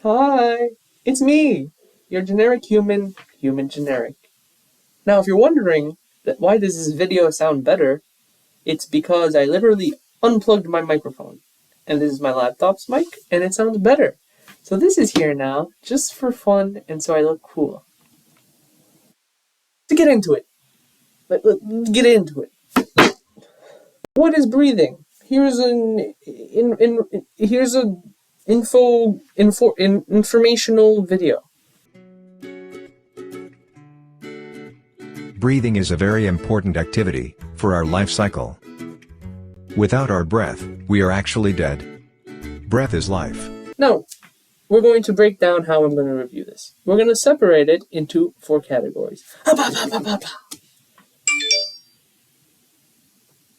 Hi, it's me, your generic human, human generic. Now, if you're wondering why does this video sound better, it's because I literally unplugged my microphone. And this is my laptop's mic, and it sounds better. So this is here now, just for fun, and so I look cool. To get into it, let's get into it. What is breathing? Here's an informational video. Breathing is a very important activity for our life cycle. Without our breath, we are actually dead. Breath is life. Now, we're going to break down how I'm going to review this. We're going to separate it into 4 categories.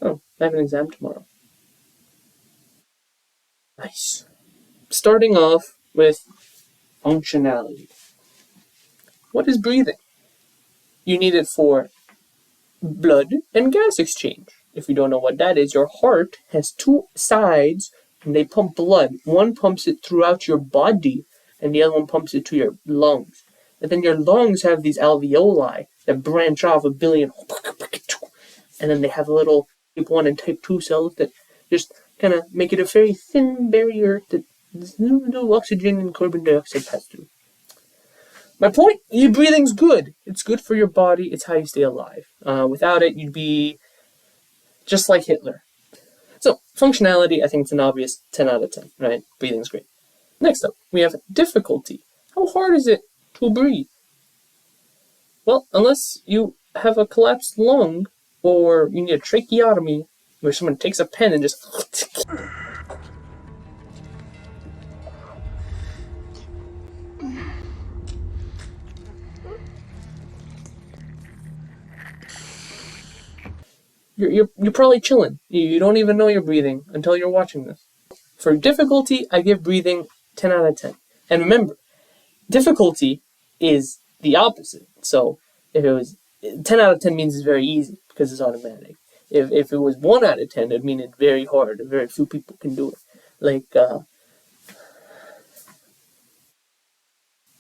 Oh, I have an exam tomorrow. Nice. Starting off with functionality. What is breathing? You need it for blood and gas exchange. If you don't know what that is, your heart has 2 sides and they pump blood. One pumps it throughout your body and the other one pumps it to your lungs. And then your lungs have these alveoli that branch off a billion, and then they have little type 1 and type 2 cells that just kind of make it a very thin barrier that no oxygen and carbon dioxide pass through. My point, your breathing's good. It's good for your body. It's how you stay alive. Without it, you'd be just like Hitler. So, functionality, I think it's an obvious 10 out of 10, right? Breathing's great. Next up, we have difficulty. How hard is it to breathe? Well, unless you have a collapsed lung or you need a tracheotomy where someone takes a pen and just... You're probably chilling. You don't even know you're breathing until you're watching this. For difficulty, I give breathing 10 out of 10. And remember, difficulty is the opposite. So if it was 10 out of 10 means it's very easy because it's automatic. If it was 1 out of 10, it'd mean it's very hard. Very few people can do it. Like,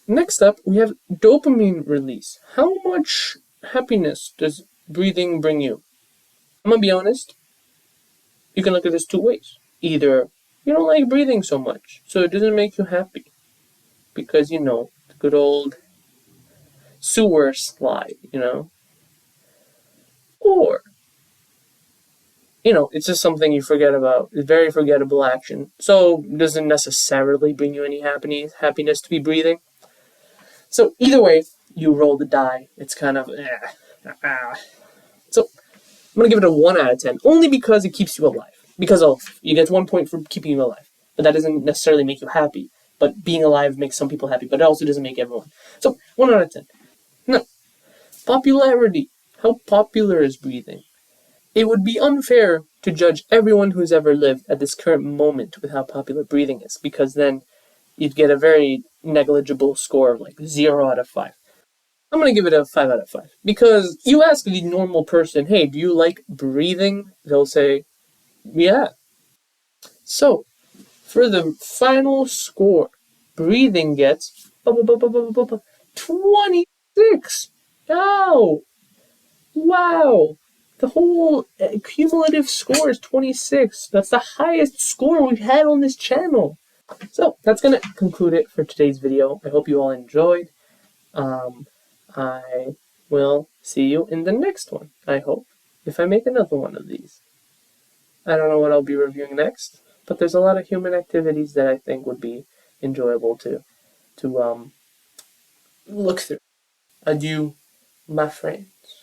next up, we have dopamine release. How much happiness does breathing bring you? I'm gonna be honest, you can look at this 2 ways. Either you don't like breathing so much, so it doesn't make you happy. Because, the good old sewer slide, Or, it's just something you forget about. It's very forgettable action. So, it doesn't necessarily bring you any happiness to be breathing. So, either way, you roll the die. It's kind of, So, I'm going to give it a 1 out of 10, only because it keeps you alive. Because you get 1 point for keeping you alive. But that doesn't necessarily make you happy. But being alive makes some people happy, but it also doesn't make everyone. So, 1 out of 10. Now, popularity. How popular is breathing? It would be unfair to judge everyone who's ever lived at this current moment with how popular breathing is, because then you'd get a very negligible score of like 0 out of 5. I'm going to give it a 5 out of 5. Because you ask the normal person, hey, do you like breathing? They'll say, yeah. So, for the final score, breathing gets 26. Oh, wow. The whole cumulative score is 26. That's the highest score we've had on this channel. So, that's going to conclude it for today's video. I hope you all enjoyed. I will see you in the next one, I hope, if I make another one of these. I don't know what I'll be reviewing next, but there's a lot of human activities that I think would be enjoyable to look through. Adieu, my friends.